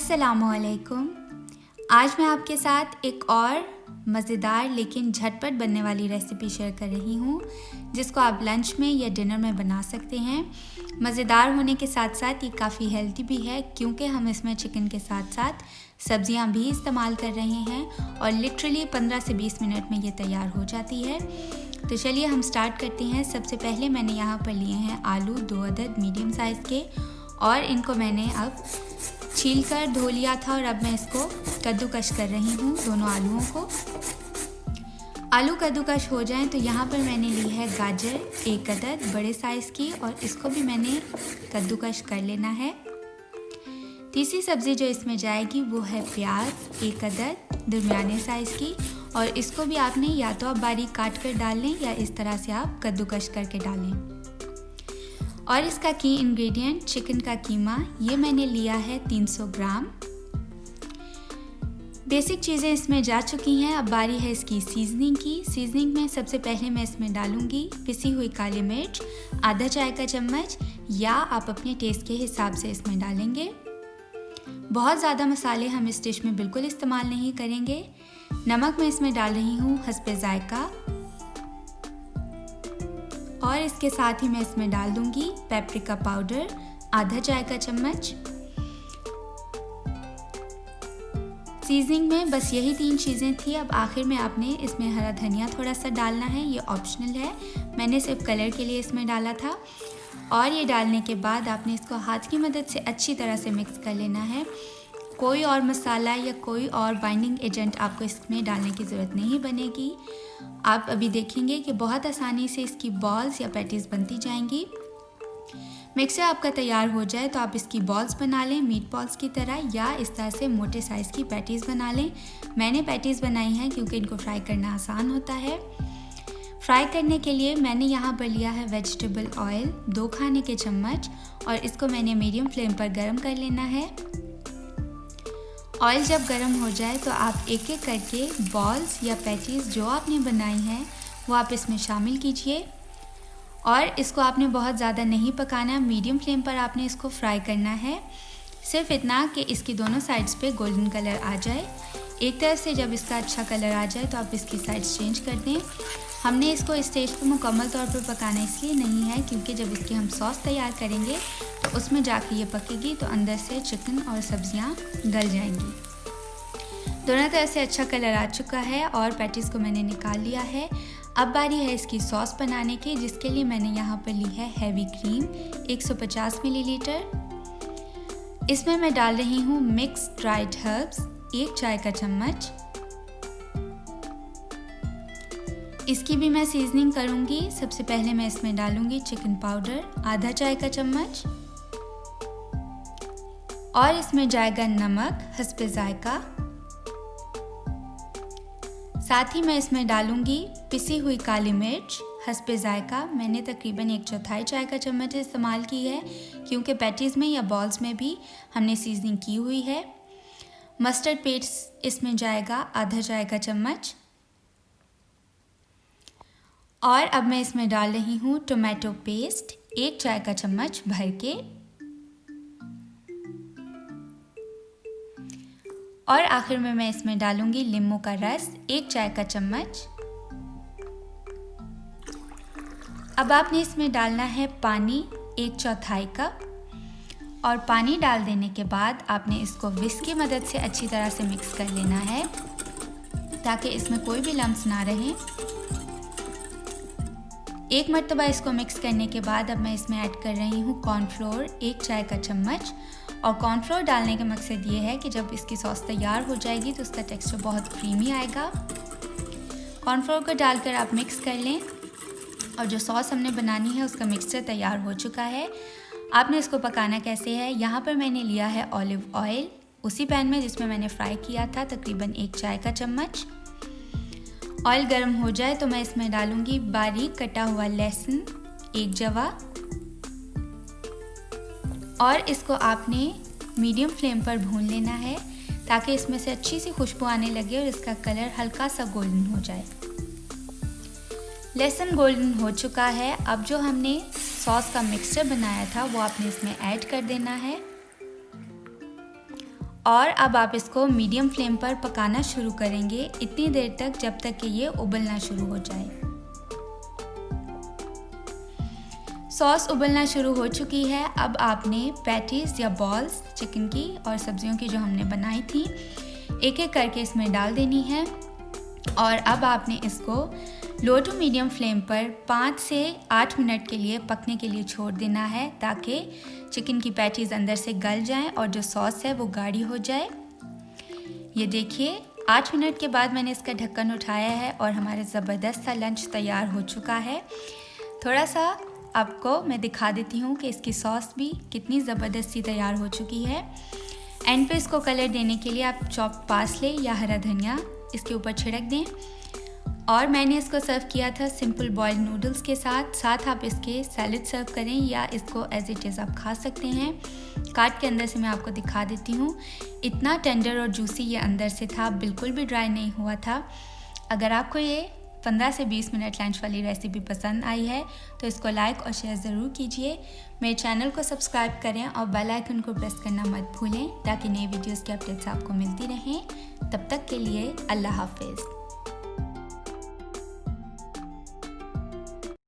अस्सलामुअलैकुम। आज मैं आपके साथ एक और मज़ेदार लेकिन झटपट बनने वाली रेसिपी शेयर कर रही हूँ, जिसको आप लंच में या डिनर में बना सकते हैं। मज़ेदार होने के साथ साथ ये काफ़ी हेल्दी भी है, क्योंकि हम इसमें चिकन के साथ साथ सब्जियाँ भी इस्तेमाल कर रहे हैं और लिटरली 15 से 20 मिनट में ये तैयार हो जाती है। तो चलिए हम स्टार्ट करते हैं। सबसे पहले मैंने यहाँ पर लिए हैं आलू 2 अदद मीडियम साइज़ के, और इनको मैंने अब छील कर धो लिया था और अब मैं इसको कद्दूकश कर रही हूँ दोनों आलूओं को। आलू कद्दूकश हो जाएं तो यहाँ पर मैंने ली है गाजर 1 अदद बड़े साइज़ की, और इसको भी मैंने कद्दूकश कर लेना है। तीसरी सब्ज़ी जो इसमें जाएगी वो है प्याज 1 अदद दरमियाने साइज़ की, और इसको भी आपने या तो आप बारीक काट कर डाल लें या इस तरह से आप कद्दूकश करके डालें। और इसका की इंग्रेडिएंट चिकन का कीमा, ये मैंने लिया है 300 ग्राम। बेसिक चीज़ें इसमें जा चुकी हैं। अब बारी है इसकी सीजनिंग की। सीजनिंग में सबसे पहले मैं इसमें डालूंगी पिसी हुई काली मिर्च आधा चाय का चम्मच, या आप अपने टेस्ट के हिसाब से इसमें डालेंगे। बहुत ज़्यादा मसाले हम इस डिश में बिल्कुल इस्तेमाल नहीं करेंगे। नमक मैं इसमें डाल रही हूँ हस्बे जायका, और इसके साथ ही मैं इसमें डाल दूंगी पेपरिका पाउडर आधा चाय का चम्मच। सीजनिंग में बस यही 3 चीज़ें थी। अब आखिर में आपने इसमें हरा धनिया थोड़ा सा डालना है, ये ऑप्शनल है, मैंने सिर्फ कलर के लिए इसमें डाला था। और ये डालने के बाद आपने इसको हाथ की मदद से अच्छी तरह से मिक्स कर लेना है। कोई और मसाला या कोई और बाइंडिंग एजेंट आपको इसमें डालने की ज़रूरत नहीं बनेगी। आप अभी देखेंगे कि बहुत आसानी से इसकी बॉल्स या पैटीज़ बनती जाएंगी। मिक्सचर आपका तैयार हो जाए तो आप इसकी बॉल्स बना लें मीट बॉल्स की तरह, या इस तरह से मोटे साइज़ की पैटीज़ बना लें। मैंने पैटीज़ बनाई हैं क्योंकि इनको फ्राई करना आसान होता है। फ्राई करने के लिए मैंने यहाँ पर लिया है वेजिटेबल ऑयल 2 खाने के चम्मच, और इसको मैंने मीडियम फ्लेम पर गर्म कर लेना है। ऑयल जब गर्म हो जाए तो आप एक एक करके बॉल्स या पैटीज़ जो आपने बनाई हैं वो आप इसमें शामिल कीजिए, और इसको आपने बहुत ज़्यादा नहीं पकाना, मीडियम फ्लेम पर आपने इसको फ्राई करना है। सिर्फ इतना कि इसकी दोनों साइड्स पे गोल्डन कलर आ जाए। एक तरफ से जब इसका अच्छा कलर आ जाए तो आप इसकी साइड्स चेंज कर दें। हमने इसको इस स्टेज पर मुकम्मल तौर पर पकाना इसलिए नहीं है क्योंकि जब इसकी हम सॉस तैयार करेंगे तो उसमें जाके ये पकेगी तो अंदर से चिकन और सब्जियां गल जाएंगी। दोनों तरफ से अच्छा कलर आ चुका है और पैटीज़ को मैंने निकाल लिया है। अब बारी है इसकी सॉस बनाने की, जिसके लिए मैंने यहाँ पर ली है हैवी क्रीम 150 मिलीलीटर। इसमें मैं डाल रही हूँ मिक्स ड्राइड हर्ब्स 1 चाय का चम्मच। इसकी भी मैं सीजनिंग करूँगी। सबसे पहले मैं इसमें डालूँगी चिकन पाउडर आधा चाय का चम्मच, और इसमें जाएगा नमक हस्बे जायका। साथ ही मैं इसमें डालूँगी पिसी हुई काली मिर्च हस्बे जायका। मैंने तकरीबन 1/4 चाय का चम्मच इस्तेमाल की है क्योंकि पैटीज़ में या बॉल्स में भी हमने सीजनिंग की हुई है। मस्टर्ड पेस्ट इसमें जाएगा आधा चाय का चम्मच, और अब मैं इसमें डाल रही हूँ टोमेटो पेस्ट 1 चाय का चम्मच भर के, और आखिर में मैं इसमें डालूंगी नींबू का रस 1 चाय का चम्मच। अब आपने इसमें डालना है पानी 1/4 कप, और पानी डाल देने के बाद आपने इसको विस्क की मदद से अच्छी तरह से मिक्स कर लेना है ताकि इसमें कोई भी लम्स ना रहें। एक मरतबा इसको मिक्स करने के बाद अब मैं इसमें ऐड कर रही हूँ कॉर्नफ्लोर 1 चाय का चम्मच, और कॉर्नफ्लोर डालने का मकसद ये है कि जब इसकी सॉस तैयार हो जाएगी तो उसका टेक्सचर बहुत क्रीमी आएगा। कॉर्नफ्लोर को डालकर आप मिक्स कर लें, और जो सॉस हमने बनानी है उसका मिक्सचर तैयार हो चुका है। आपने इसको पकाना कैसे है, यहाँ पर मैंने लिया है ऑलिव ऑयल उसी पैन में जिसमें मैंने फ्राई किया था, तकरीबन 1 चाय का चम्मच। ऑयल गर्म हो जाए तो मैं इसमें डालूंगी बारीक कटा हुआ लहसुन 1 जवा, और इसको आपने मीडियम फ्लेम पर भून लेना है ताकि इसमें से अच्छी सी खुशबू आने लगे और इसका कलर हल्का सा गोल्डन हो जाए। लहसुन गोल्डन हो चुका है। अब जो हमने सॉस का मिक्सचर बनाया था वो आपने इसमें ऐड कर देना है, और अब आप इसको मीडियम फ्लेम पर पकाना शुरू करेंगे इतनी देर तक जब तक कि ये उबलना शुरू हो जाए। सॉस उबलना शुरू हो चुकी है। अब आपने पैटीज या बॉल्स चिकन की और सब्जियों की जो हमने बनाई थी एक एक करके इसमें डाल देनी है और अब आपने इसको लो टू मीडियम फ्लेम पर 5 से 8 मिनट के लिए पकने के लिए छोड़ देना है ताकि चिकन की पैटीज अंदर से गल जाएं और जो सॉस है वो गाढ़ी हो जाए। ये देखिए 8 मिनट के बाद मैंने इसका ढक्कन उठाया है और हमारा ज़बरदस्त सा लंच तैयार हो चुका है। थोड़ा सा आपको मैं दिखा देती हूँ कि इसकी सॉस भी कितनी ज़बरदस्त सी तैयार हो चुकी है। एंड पे इसको कलर देने के लिए आप चॉप पार्सले या हरा धनिया इसके ऊपर छिड़क दें। और मैंने इसको सर्व किया था सिंपल बॉइल्ड नूडल्स के साथ आप इसके सैलेड सर्व करें या इसको एज इट इज़ आप खा सकते हैं। काट के अंदर से मैं आपको दिखा देती हूँ, इतना टेंडर और जूसी ये अंदर से था, बिल्कुल भी ड्राई नहीं हुआ था। अगर आपको ये 15 से 20 मिनट लंच वाली रेसिपी पसंद आई है तो इसको लाइक और शेयर ज़रूर कीजिए। मेरे चैनल को सब्सक्राइब करें और बेल आइकन को प्रेस करना मत भूलें ताकि नई वीडियोस की अपडेट्स आपको मिलती रहें। तब तक के लिए अल्लाह हाफिज़।